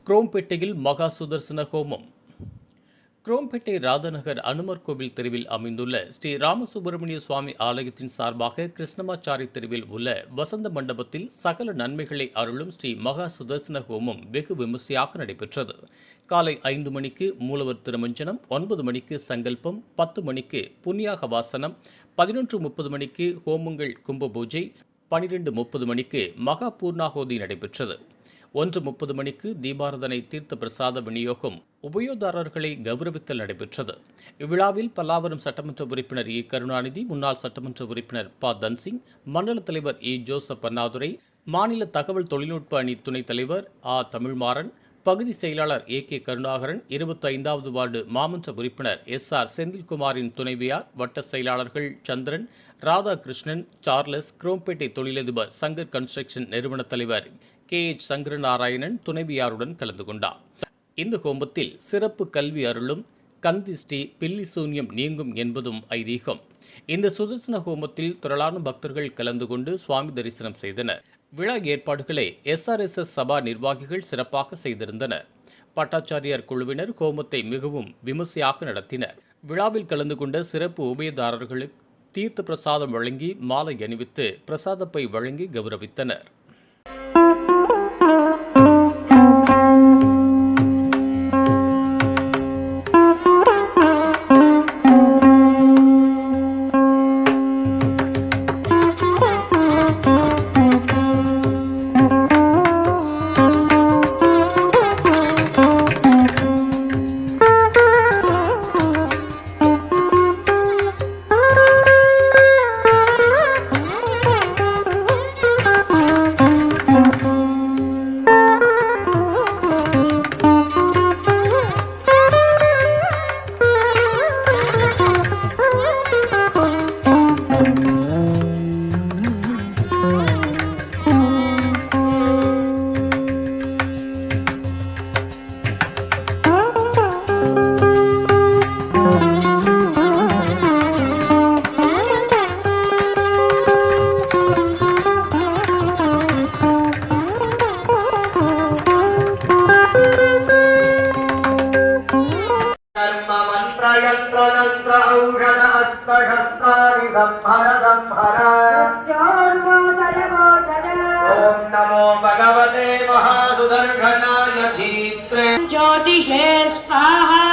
குரோம்பேட்டையில் மகா சுதர்சன ஹோமம். குரோம்பேட்டை ராதநகர் அனுமர் கோவில் தெருவில் அமைந்துள்ள ஸ்ரீ ராமசுப்பிரமணிய சுவாமி ஆலயத்தின் சார்பாக கிருஷ்ணமாச்சாரி தெருவில் உள்ள வசந்த மண்டபத்தில் சகல நன்மைகளை அருளும் ஸ்ரீ மகா சுதர்சன ஹோமம் வெகு விமர்சையாக நடைபெற்றது. காலை 5 மணிக்கு மூலவர் திருமஞ்சனம், 9 மணிக்கு சங்கல்பம், 10 மணிக்கு புண்ணியாக வாசனம், 11:30 மணிக்கு ஹோமங்கள் கும்ப பூஜை, 12:30 மணிக்கு மகா பூர்ணாகோதி நடைபெற்றது. 1:30 மணிக்கு தீபாரதனை தீர்த்த பிரசாத விநியோகம், உபயோகதாரர்களை கௌரவித்தல் நடைபெற்றது. இவ்விழாவில் பல்லாவரம் சட்டமன்ற உறுப்பினர் இ. கருணாநிதி, முன்னாள் சட்டமன்ற உறுப்பினர் ப. தன்சிங், மண்டல தலைவர் இ. ஜோசப் அண்ணாதுரை, மாநில தகவல் தொழில்நுட்ப அணி துணைத் தலைவர் ஆ. தமிழ்மாறன், பகுதி செயலாளர் ஏ. கே. கருணாகரன், 25வது வார்டு மாமன்ற உறுப்பினர் எஸ். ஆர். செந்தில்குமாரின் துணைவியார், வட்ட செயலாளர்கள் சந்திரன், ராதாகிருஷ்ணன், சார்லஸ், குரோம்பேட்டை தொழிலதிபர் சங்கர் கன்ஸ்ட்ரக்ஷன் நிறுவன தலைவர் கே. எச். சங்கரநாராயணன் துணைவியாருடன் கலந்து கொண்டார். இந்த ஹோமத்தில் சிறப்பு கல்வி அருளும், கந்திஷ்டி, பில்லி சூன்யம் நீங்கும் என்பதும் ஐதீகம். இந்த சுதர்சன ஹோமத்தில் திரளான பக்தர்கள் கலந்து கொண்டு சுவாமி தரிசனம் செய்தனர். விழா ஏற்பாடுகளை SRSS சபா நிர்வாகிகள் சிறப்பாக செய்திருந்தனர். பட்டாச்சாரியார் குழுவினர் ஹோமத்தை மிகவும் விமர்சையாக நடத்தினர். விழாவில் கலந்து கொண்ட சிறப்பு உபயதாரர்களுக்கு தீர்த்த பிரசாதம் வழங்கி மாலை அணிவித்து பிரசாதப்பை வழங்கி கௌரவித்தனர். यंत्र औषध अस्त्रशस्त्राणि संहर संहर। ओम नमो भगवते महासुदर्शनाय धीत्रे ज्योतिषे स्वाहा।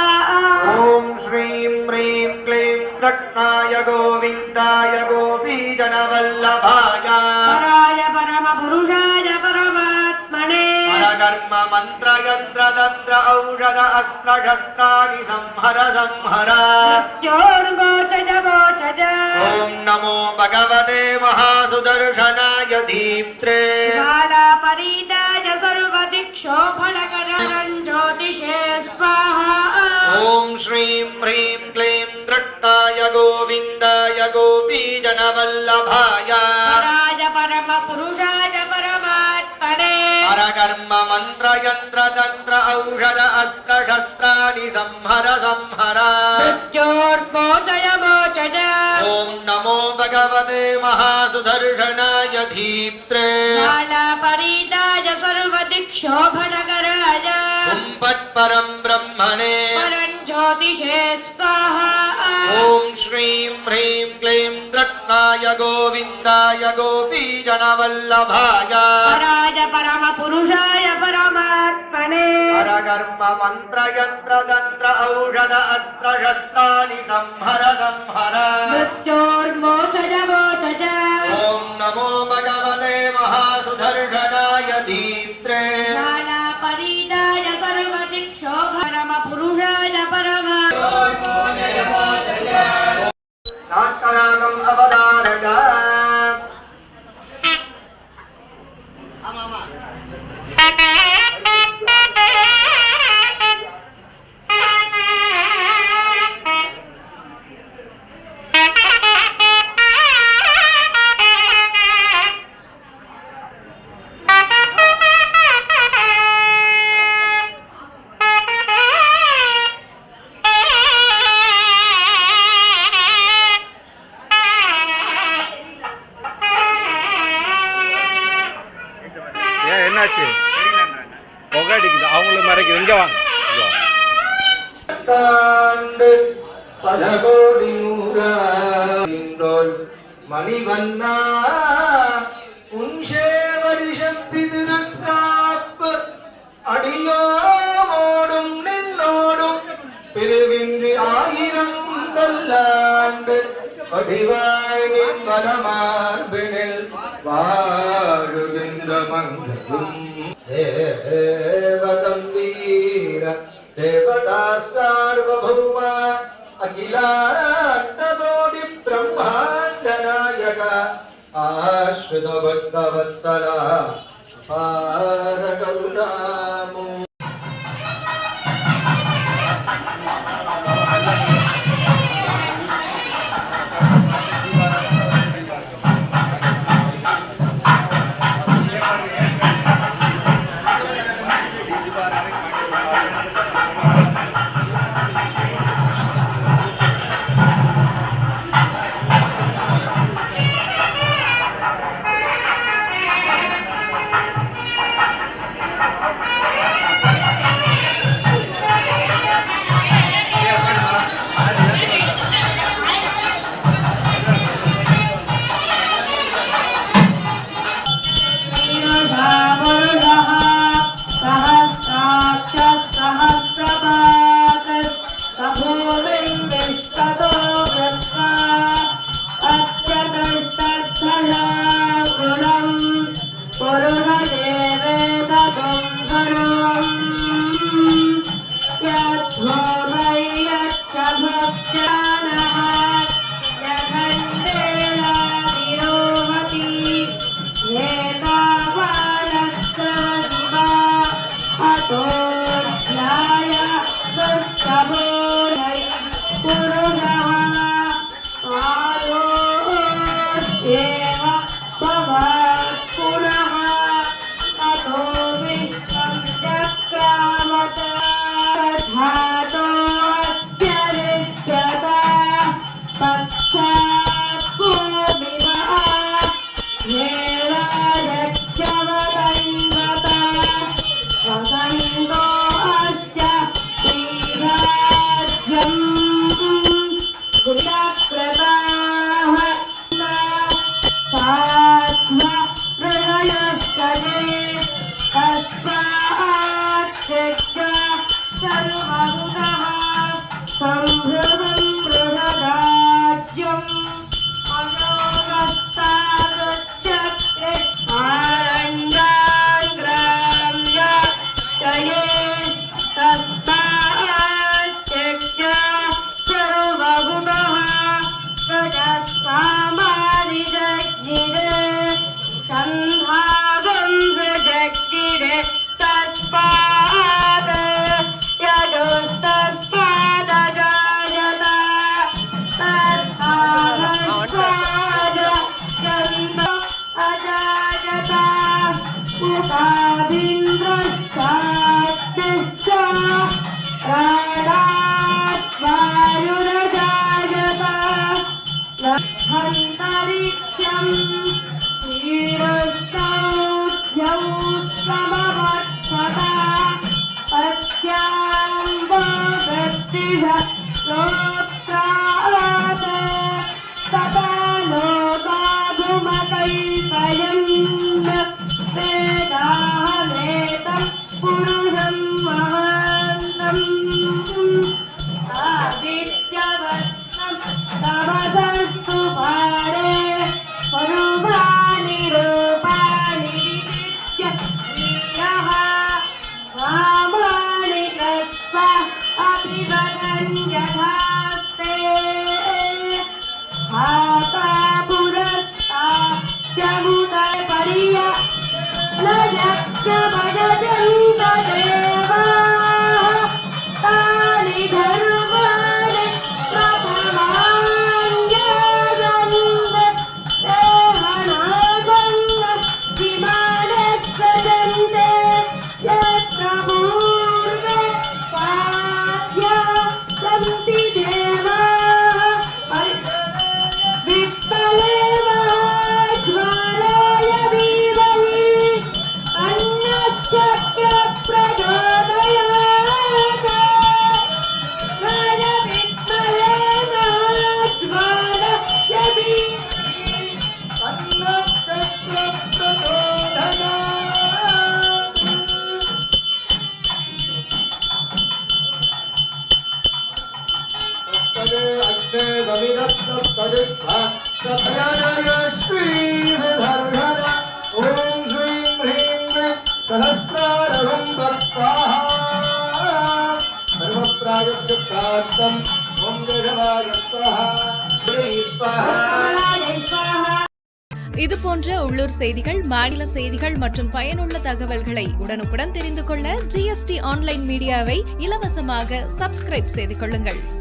ओम श्रीं ह्रीं क्लीं कृष्णाय गोविंदाय गोपीजनवल्लभाय पराय परमपुरुषाय परमात्मने परकर्म मंत्र यंत्र तंत्र औषध अस्त्र शस्त्राणि संहर संहर। मृत्योर्मोचन मोचन। ओम नमो भगवते महासुदर्शनाय धीत्रे ज्वालापरीताय सर्वदिक्षोभनकरं ज्योतिषे स्वाहा। ओम श्रीं ह्रीं क्लीं कृष्णाय गोविंदाय गोपीजनवल्लभाय पराय परमपुरुषाय परमात्मने परकर्म मंत्र यंत्र तंत्र औषध अस्त्र शस्त्राणि संहर संहर। मृत्योर्मोचन मोचन। ओम नमो भगवते महासुदर्शनाय धीत्रे ज्वालापरीताय सर्वदिक्षोभनकराय परं ब्रह्मणे परं ज्योतिषे स्वाहा। ओम श्रीं ह्रीं क्लीं कृष्णाय गोविंदाय गोपीजनवल्लभाय पराय परमपुरुषाय परमात्मने परकर्म मंत्र यंत्र तंत्र औषध अस्त्र शस्त्राणि संहर संहर। मृत्योर्मोचन मोचन। ओम नमो भगवते महासुदर्शनाय धीत्रे ज्वालापरीताय सर्वदिक्षोभनमपुरुषाय नाट्यरागम् अवतारक புகை அடிக்குது, அவங்களுக்கு மறைக்குது. இங்கே வாங்க, தாண்டு பல கோடி நூறால் மணிவண்ணா உன்சேவரிஷம் பிதிரக்காப்பு அடியோமோடும் நின்னோடும் பிரிவின்றி 1000 தல்லாண்டு வடிவாய் நின் மனமார்பினில் வாழுகின்ற மங்களும் தேவகம்பீர தேவதா சார்வபௌம அகிலாண்டகோடி பிரம்மாண்ட நாயக ஆஸ்ரித பக்தவத்சலா அபார கருணாமூ Chakra இது போன்ற உள்ளூர் செய்திகள், மாநில செய்திகள் மற்றும் பயனுள்ள தகவல்களை உடனுக்குடன் தெரிந்து கொள்ள GST ஆன்லைன் மீடியாவை இலவசமாக சப்ஸ்கிரைப் செய்து கொள்ளுங்கள்.